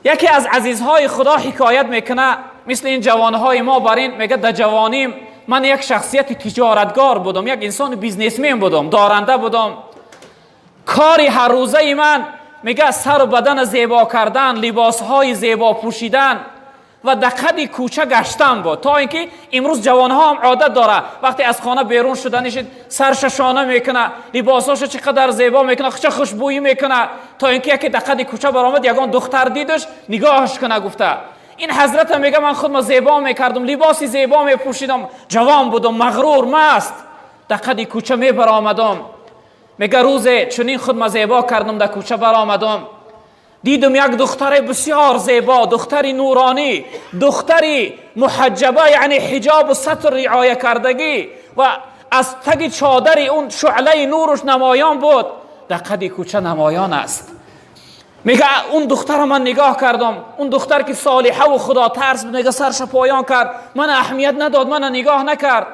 یکی از عزیزهای خدا حکایت میکنه مثل این جوانهای ما برین، میگه در جوانیم من یک شخصیت تجارتگار بودم، یک انسان بیزنسمن بودم، دارنده بودم. کاری هر روزه من میگه سر و بدن زیبا کردن، لباسهای زیبا پوشیدن و دقیق کوچه گشتن بود. تا اینکه امروز جوانها هم عادت داره وقتی از خانه بیرون شدنش سرش شانه میکنه، لباساشو چقدر زیبا میکنه، چه خوشبویی میکنه، تا اینکه یکی دقیق کوچه برآمد یگان دختر دیدش نگاهش کنه. گفته این حضرت میگه من خودم زیبا میکردم، لباسی زیبا میپوشیدم، جوان بودم، مغرور مست، دقیق کوچه میبرآمدم. میگه روز چنین خودم زیبا کردم، در کوچه برآمدم دیدم یک دختر بسیار زیبا، دختری نورانی، دختری محجبه، یعنی حجاب و ستر رعایت کردگی و از تگ چادر اون شعله نورش نمایان بود. در قد کوچه نمایان است. میگه اون دختر من نگاه کردم، اون دختر که صالحه و خدا ترس بود، میگه سرش پایان کرد، من اهمیت نداد، من نگاه نکرد.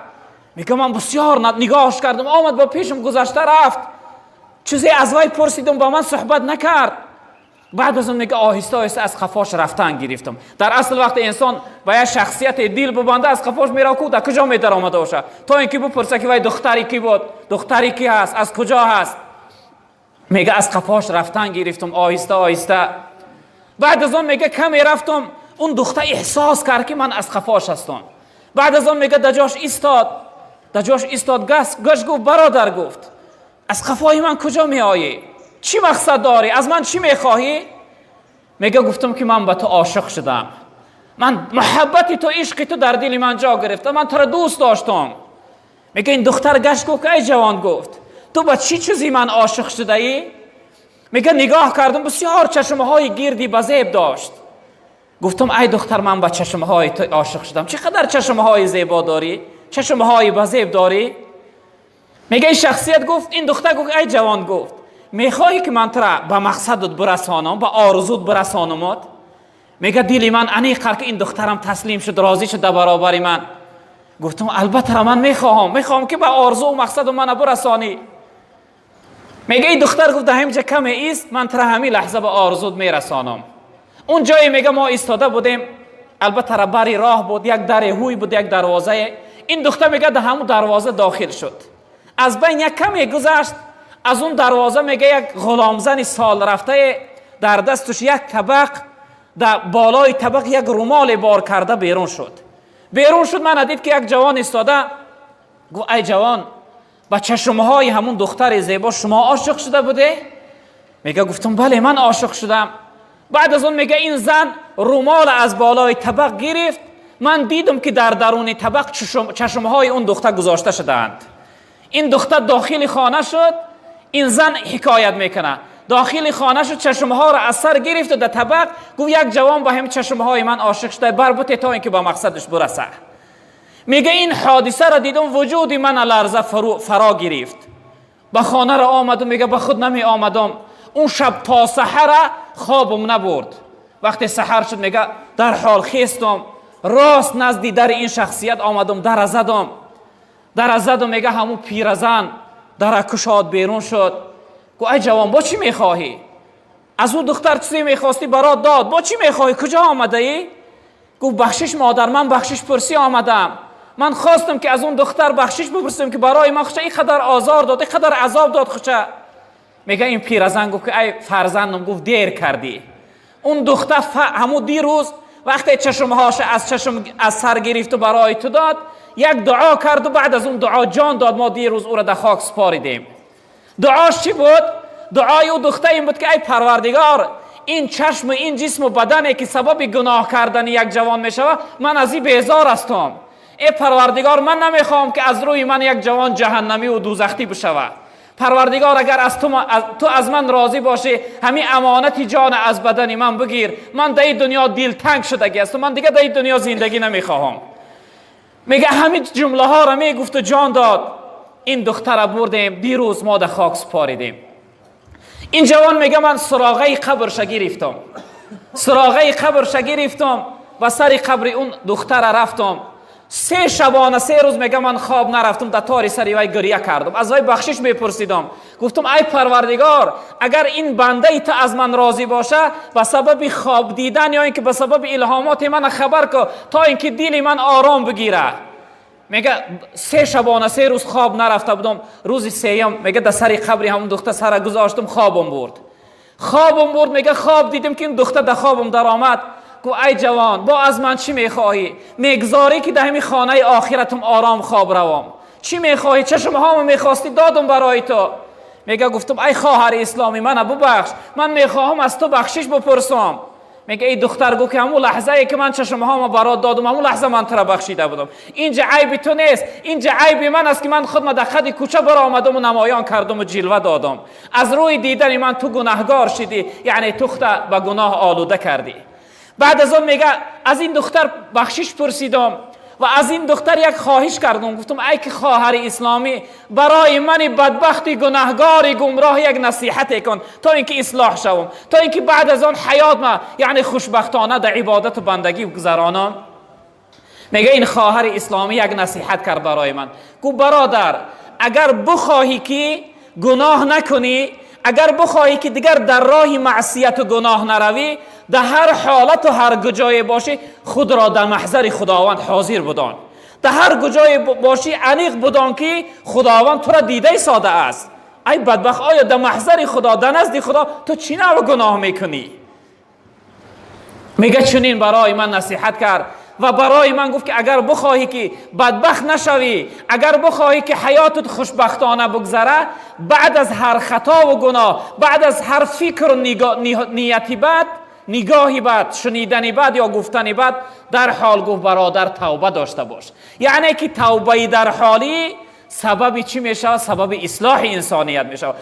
میگه من بسیار نگاهش کردم، آمد با پیشم گذشته رفت، چیزی از وی پرسیدم با من صحبت نکرد. بعد از اون میگه آهسته آهسته از قفاش رفتن گرفتم. در اصل وقت انسان باید شخصیت دل ببنده، از قفاش میره کو در کجا میدر آمده باشه، تا اینکه بپرسه که وای دختری کی بود، دختری کی هست، از کجا هست. میگه از قفاش رفتن گرفتم آهسته آهسته. بعد از اون میگه کمی رفتم، اون دختر احساس کرد که من از قفاش هستم. بعد از اون میگه دجاش ایستاد گشت گفت برادر، گفت از قفای من کجا میآیی؟ چی مقصد داری؟ از من چی میخواهی؟ میگه گفتم که من به تو عاشق شدم، من محبت تو، عشق تو در دل من جا گرفته، من تو را دوست داشتم. میگه این دختر گشت گفت ای جوان، گفت تو با چی چیزی من عاشق شده ای؟ میگه نگاه کردم بسیار چشمهای گردی بزیب داشت. گفتم ای دختر من با چشمهای تو عاشق شدم، چقدر چشمهای زیبا داری، چشمهای بزیب داری. میگه این شخصیت گفت، این دختر گفت ای جوان، گفت میخواهی که من ترا به مقصدت برسانم، به آرزوت برسانمت؟ میگه دل من انیق کرد که این دخترم تسلیم شد، راضی شد در برابر من. گفتم البته من میخواهم که به آرزو و مقصد من برسانی. میگه این دختر گفت همینجا کمی ایست، من ترا همین لحظه به آرزوت میرسانم. اون جایی میگه ما ایستاده بودیم، البته را بری راه بود، یک در هوی بود، یک دروازه. این دختر میگه در همون دروازه داخل شد، از بین یک کمی گذشت، از اون دروازه میگه یک غلامزن سال رفته در دستش یک طبق، در بالای طبق یک رومال بار کرده بیرون شد. من دید که یک جوان ایستاده. گفت ای جوان، با چشمهای همون دختر زیبا شما عاشق شده بوده؟ میگه گفتم بله من عاشق شدم. بعد از اون میگه این زن رومال از بالای طبق گرفت، من دیدم که در درون طبق چشمهای اون دختر گذاشته شدند. این دختر داخل خانه شد، این زن حکایت میکنه، داخل خانه شد، چشمها را از سر گرفت و در طبق گفت یک جوان با همین چشمهای من عاشق شده، بربطه تا اینکه با مقصدش برسه. میگه این حادثه را دیدم، وجود من لرزه فرا گرفت. به خانه را آمدم، میگه به خود نمی آمدم. اون شب تا سحر خوابم نبرد. وقتی سحر شد میگه در حال خیستم، راست نزدی در این شخصیت آمدم، در زدم. میگه همون پیرزن در کشاد بیرون شد. گفت ای جوان با چی میخواهی؟ از اون دختر چیزی میخواستی برات داد، با چی میخواهی؟ کجا آمده ای؟ گفت بخشش مادر، من بخشش پرسی آمدم. من خواستم که از اون دختر بخشش بپرسم که برای من خوشه اینقدر آزار داد، اینقدر عذاب داد خوشه. میگه این پیرزن گفت که ای فرزندم، گفت دیر کردی. اون دختر همون دیروز وقتی چشمهاش از سر گرفت و برای تو داد، یک دعا کرد و بعد از اون دعا جان داد. ما دیروز او را در خاک سپاریدیم. دعاش چی بود؟ دعای او دختر این بود که ای پروردگار، این چشم و این جسم و بدنی که سبب گناه کردن یک جوان میشوه، من از این بیزار هستم. ای پروردگار، من نمیخوام که از روی من یک جوان جهنمی و دوزخی بشوه. پروردگار اگر از تو از من راضی باشی، همین امانت جان از بدن من بگیر. من در این دنیا دلتنگ شدگی هستم، من دیگه در این دنیا زندگی نمیخواهم. میگه همین جمله ها را میگفت و جان داد. این دختر بردیم، دیروز ما در خاک سپاریدیم. این جوان میگه من سراغه قبرش گرفتم و سر قبر اون دختر رفتم. 3 شبانه 3 روز میگه من خواب نرفتم، در تاری سری وی گریه کردم، از وی بخشش میپرسیدم. گفتم ای پروردگار، اگر این بنده ای تو از من راضی باشه، به سبب خواب دیدن یا اینکه به سبب الهامات من خبر که تا اینکه دل من آرام بگیره. میگه 3 شبانه 3 روز خواب نرفته بودم. روز سوم میگه در سر قبر همون دختر سر گذاشتم، خوابم برد. میگه خواب دیدم که این دختر در خوابم در آمد. گو ای جوان، با از من چی میخواهی؟ میگذاری که در همین خانه آخرتم آرام خواب روام. چی میخواهی؟ چشم هامو میخواستی دادم برای تو. میگه گفتم ای خواهر اسلامی، من ببخش، من میخواهم از تو بخشش بپرسم. میگه ای دختر، گو که همون لحظه ای که من چشم هامو برات دادم، همون لحظه من تو را بخشیده بودم. اینجا عیب تو نیست، اینجا عیب من است که من خودم در خد کوچه برآمدم و نمایان کردم و جلوه دادم. از روی دیدن من تو گناهگار شدی، یعنی تو خود به گناه آلوده کردی. بعد از اون میگه از این دختر بخشش پرسیدم و از این دختر یک خواهش کردم. گفتم ای که خواهر اسلامی، برای من بدبختی گناهگاری گمراه یک نصیحت کن تا اینکه اصلاح شوم، تا اینکه بعد از آن حیات ما یعنی خوشبختانه در عبادت و بندگی بگذرانم. میگه این خواهر اسلامی یک نصیحت کرد برای من. گفت برادر، اگر بخواهی که گناه نکنی، اگر بخواهی که دیگر در راه معصیت و گناه نروی، در هر حالت و هر کجای باشی خود را در محضر خداوند حاضر بدان. در هر کجای باشی انیق بدان که خداوند تو را دیده ساده است. ای بدبخت، آیا در محضر خدا، در نزد خدا تو چی نوع گناه میکنی؟ میگه چنین برای من نصیحت کرد و برای من گفت که اگر بخواهی که بدبخت نشوی، اگر بخواهی که حیاتت خوشبختانه بگذره، بعد از هر خطا و گناه، بعد از هر فکر و نیتی بد، نگاهی بد، شنیدنی بد یا گفتنی بد، در حال گفت برادر توبه داشته باش. یعنی که توبه در حالی سبب چی میشه؟ سبب اصلاح انسانیت میشه.